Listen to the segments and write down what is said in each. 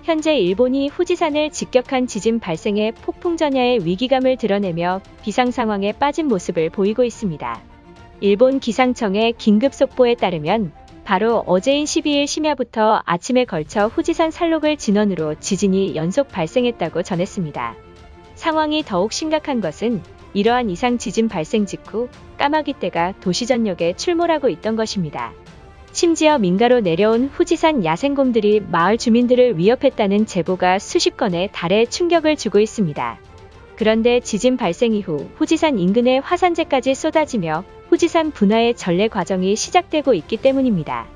현재 일본이 후지산을 직격한 지진 발생에 폭풍 전야의 위기감을 드러내며 비상 상황에 빠진 모습을 보이고 있습니다. 일본 기상청의 긴급 속보에 따르면 바로 어제인 12일 심야부터 아침에 걸쳐 후지산 산록을 진원으로 지진이 연속 발생했다고 전했습니다. 상황이 더욱 심각한 것은 이러한 이상 지진 발생 직후 까마귀떼가 도시 전역에 출몰하고 있던 것입니다. 심지어 민가로 내려온 후지산 야생곰들이 마을 주민들을 위협했다는 제보가 수십 건에 달해 충격을 주고 있습니다. 그런데 지진 발생 이후 후지산 인근에 화산재까지 쏟아지며 후지산 분화의 전례 과정이 시작되고 있기 때문입니다.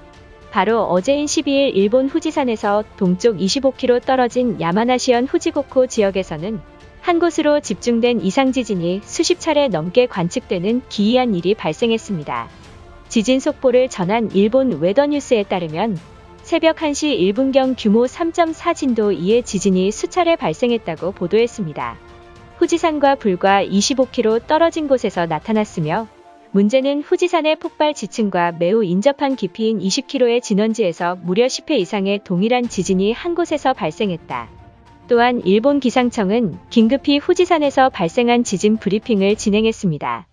바로 어제인 12일 일본 후지산에서 동쪽 25km 떨어진 야마나시현 후지고코 지역에서는 한 곳으로 집중된 이상 지진이 수십 차례 넘게 관측되는 기이한 일이 발생했습니다. 지진 속보를 전한 일본 웨더뉴스에 따르면 새벽 1시 1분경 규모 3.4 진도 2의 지진이 수차례 발생했다고 보도했습니다. 후지산과 불과 25km 떨어진 곳에서 나타났으며 문제는 후지산의 폭발 지층과 매우 인접한 깊이인 20km의 진원지에서 무려 10회 이상의 동일한 지진이 한 곳에서 발생했다. 또한 일본 기상청은 긴급히 후지산에서 발생한 지진 브리핑을 진행했습니다.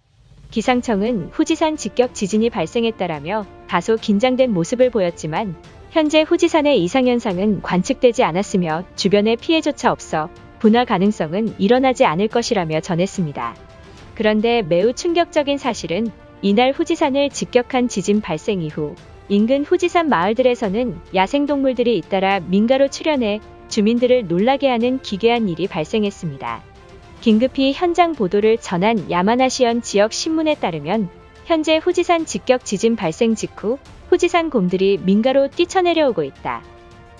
기상청은 후지산 직격 지진이 발생했다라며 다소 긴장된 모습을 보였지만 현재 후지산의 이상현상은 관측되지 않았으며 주변에 피해조차 없어 분화 가능성은 일어나지 않을 것이라며 전했습니다. 그런데 매우 충격적인 사실은 이날 후지산을 직격한 지진 발생 이후 인근 후지산 마을들에서는 야생동물들이 잇따라 민가로 출현해 주민들을 놀라게 하는 기괴한 일이 발생했습니다. 긴급히 현장 보도를 전한 야마나시현 지역 신문에 따르면 현재 후지산 직격 지진 발생 직후 후지산 곰들이 민가로 뛰쳐내려오고 있다.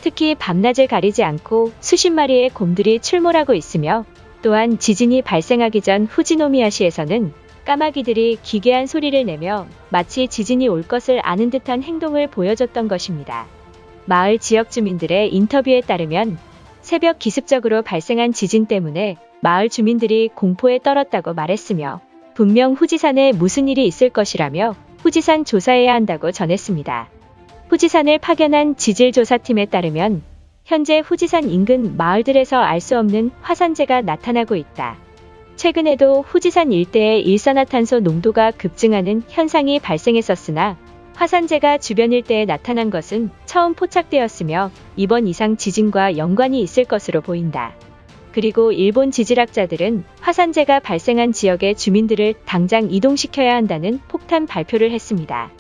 특히 밤낮을 가리지 않고 수십 마리의 곰들이 출몰하고 있으며 또한 지진이 발생하기 전 후지노미야시에서는 까마귀들이 기괴한 소리를 내며 마치 지진이 올 것을 아는 듯한 행동을 보여줬던 것입니다. 마을 지역 주민들의 인터뷰에 따르면 새벽 기습적으로 발생한 지진 때문에 마을 주민들이 공포에 떨었다고 말했으며 분명 후지산에 무슨 일이 있을 것이라며 후지산 조사해야 한다고 전했습니다. 후지산을 파견한 지질조사팀에 따르면 현재 후지산 인근 마을들에서 알 수 없는 화산재가 나타나고 있다. 최근에도 후지산 일대의 일산화탄소 농도가 급증하는 현상이 발생했었으나 화산재가 주변 일대에 나타난 것은 처음 포착되었으며 이번 이상 지진과 연관이 있을 것으로 보인다. 그리고 일본 지질학자들은 화산재가 발생한 지역의 주민들을 당장 이동시켜야 한다는 폭탄 발표를 했습니다.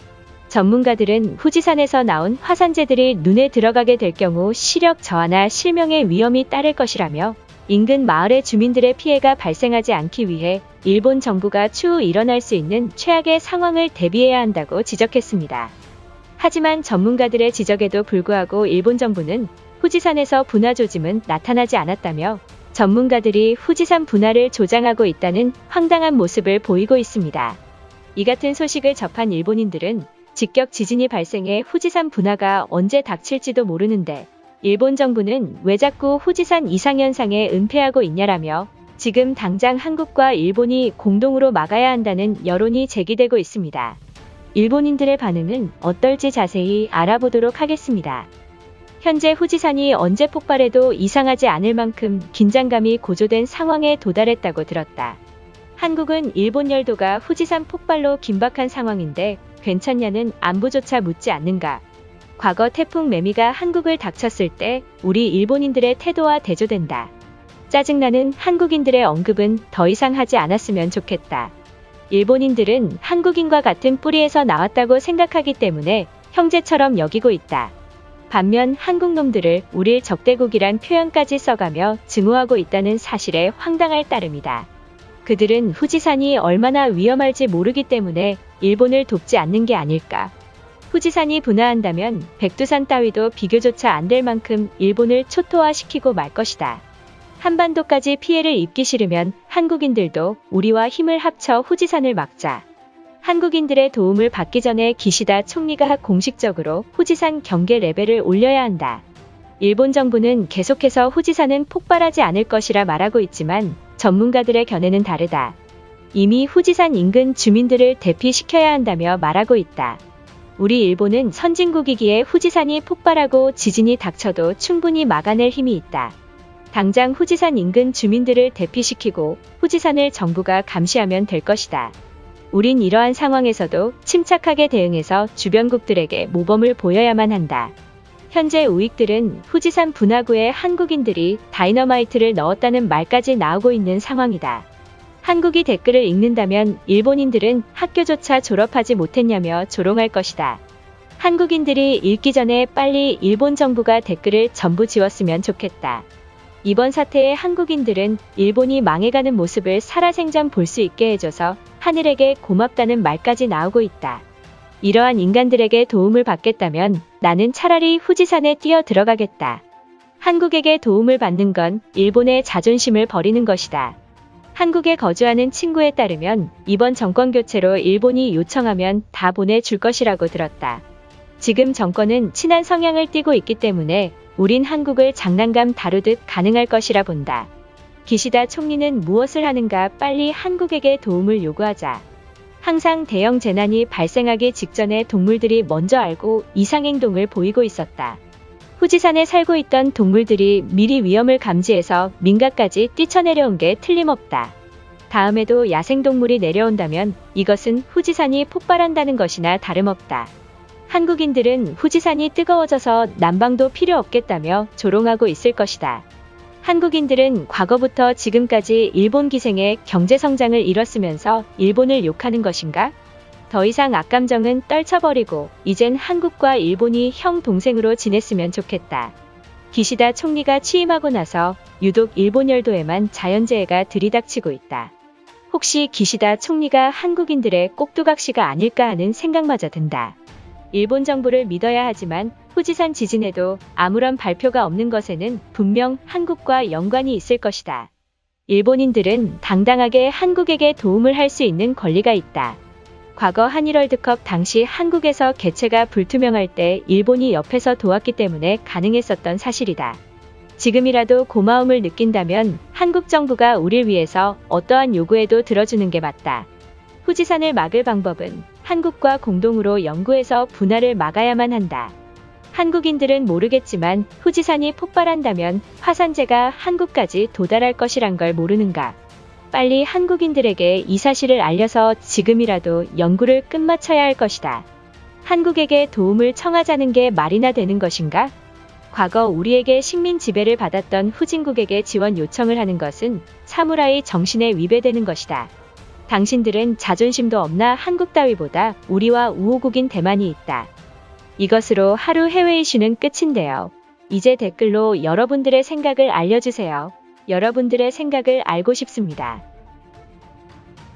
전문가들은 후지산에서 나온 화산재들이 눈에 들어가게 될 경우 시력 저하나 실명의 위험이 따를 것이라며 인근 마을의 주민들의 피해가 발생하지 않기 위해 일본 정부가 추후 일어날 수 있는 최악의 상황을 대비해야 한다고 지적했습니다. 하지만 전문가들의 지적에도 불구하고 일본 정부는 후지산에서 분화 조짐은 나타나지 않았다며 전문가들이 후지산 분화를 조장하고 있다는 황당한 모습을 보이고 있습니다. 이 같은 소식을 접한 일본인들은 직격 지진이 발생해 후지산 분화가 언제 닥칠지도 모르는데 일본 정부는 왜 자꾸 후지산 이상현상에 은폐하고 있냐라며 지금 당장 한국과 일본이 공동으로 막아야 한다는 여론이 제기되고 있습니다. 일본인들의 반응은 어떨지 자세히 알아보도록 하겠습니다. 현재 후지산이 언제 폭발해도 이상하지 않을 만큼 긴장감이 고조된 상황에 도달했다고 들었다. 한국은 일본 열도가 후지산 폭발로 긴박한 상황인데 괜찮냐는 안부조차 묻지 않는가. 과거 태풍 매미가 한국을 닥쳤을 때 우리 일본인들의 태도와 대조된다. 짜증나는 한국인들의 언급은 더 이상 하지 않았으면 좋겠다. 일본인들은 한국인과 같은 뿌리에서 나왔다고 생각하기 때문에 형제처럼 여기고 있다. 반면 한국 놈들을 우릴 적대국이란 표현까지 써가며 증오하고 있다는 사실에 황당할 따름이다. 그들은 후지산이 얼마나 위험할지 모르기 때문에 일본을 돕지 않는 게 아닐까. 후지산이 분화한다면 백두산 따위도 비교조차 안 될 만큼 일본을 초토화시키고 말 것이다. 한반도까지 피해를 입기 싫으면 한국인들도 우리와 힘을 합쳐 후지산을 막자. 한국인들의 도움을 받기 전에 기시다 총리가 공식적으로 후지산 경계 레벨을 올려야 한다. 일본 정부는 계속해서 후지산은 폭발하지 않을 것이라 말하고 있지만 전문가들의 견해는 다르다. 이미 후지산 인근 주민들을 대피시켜야 한다며 말하고 있다. 우리 일본은 선진국이기에 후지산이 폭발하고 지진이 닥쳐도 충분히 막아낼 힘이 있다. 당장 후지산 인근 주민들을 대피시키고 후지산을 정부가 감시하면 될 것이다. 우린 이러한 상황에서도 침착하게 대응해서 주변국들에게 모범을 보여야만 한다. 현재 우익들은 후지산 분화구에 한국인들이 다이너마이트를 넣었다는 말까지 나오고 있는 상황이다. 한국이 댓글을 읽는다면 일본인들은 학교조차 졸업하지 못했냐며 조롱할 것이다. 한국인들이 읽기 전에 빨리 일본 정부가 댓글을 전부 지웠으면 좋겠다. 이번 사태에 한국인들은 일본이 망해가는 모습을 살아생전 볼 수 있게 해줘서 하늘에게 고맙다는 말까지 나오고 있다. 이러한 인간들에게 도움을 받겠다면 나는 차라리 후지산에 뛰어 들어가겠다. 한국에게 도움을 받는 건 일본의 자존심을 버리는 것이다. 한국에 거주하는 친구에 따르면 이번 정권 교체로 일본이 요청하면 다 보내줄 것이라고 들었다. 지금 정권은 친한 성향을 띠고 있기 때문에 우린 한국을 장난감 다루듯 가능할 것이라 본다. 기시다 총리는 무엇을 하는가 빨리 한국에게 도움을 요구하자. 항상 대형 재난이 발생하기 직전에 동물들이 먼저 알고 이상행동을 보이고 있었다. 후지산에 살고 있던 동물들이 미리 위험을 감지해서 민가까지 뛰쳐내려온 게 틀림없다. 다음에도 야생동물이 내려온다면 이것은 후지산이 폭발한다는 것이나 다름없다. 한국인들은 후지산이 뜨거워져서 난방도 필요 없겠다며 조롱하고 있을 것이다. 한국인들은 과거부터 지금까지 일본 기생의 경제성장을 이뤘으면서 일본을 욕하는 것인가? 더 이상 악감정은 떨쳐버리고 이젠 한국과 일본이 형 동생으로 지냈으면 좋겠다. 기시다 총리가 취임하고 나서 유독 일본 열도에만 자연재해가 들이닥치고 있다. 혹시 기시다 총리가 한국인들의 꼭두각시가 아닐까 하는 생각마저 든다. 일본 정부를 믿어야 하지만 후지산 지진에도 아무런 발표가 없는 것에는 분명 한국과 연관이 있을 것이다. 일본인들은 당당하게 한국에게 도움을 할 수 있는 권리가 있다. 과거 한일월드컵 당시 한국에서 개최가 불투명할 때 일본이 옆에서 도왔기 때문에 가능했었던 사실이다. 지금이라도 고마움을 느낀다면 한국 정부가 우릴 위해서 어떠한 요구에도 들어주는 게 맞다. 후지산을 막을 방법은 한국과 공동으로 연구해서 분화를 막아야만 한다. 한국인들은 모르겠지만 후지산이 폭발한다면 화산재가 한국까지 도달할 것이란 걸 모르는가. 빨리 한국인들에게 이 사실을 알려서 지금이라도 연구를 끝마쳐야 할 것이다. 한국에게 도움을 청하자는 게 말이나 되는 것인가? 과거 우리에게 식민 지배를 받았던 후진국에게 지원 요청을 하는 것은 사무라이 정신에 위배되는 것이다. 당신들은 자존심도 없나 한국 따위보다 우리와 우호국인 대만이 있다. 이것으로 하루 해외 이슈는 끝인데요. 이제 댓글로 여러분들의 생각을 알려주세요. 여러분들의 생각을 알고 싶습니다.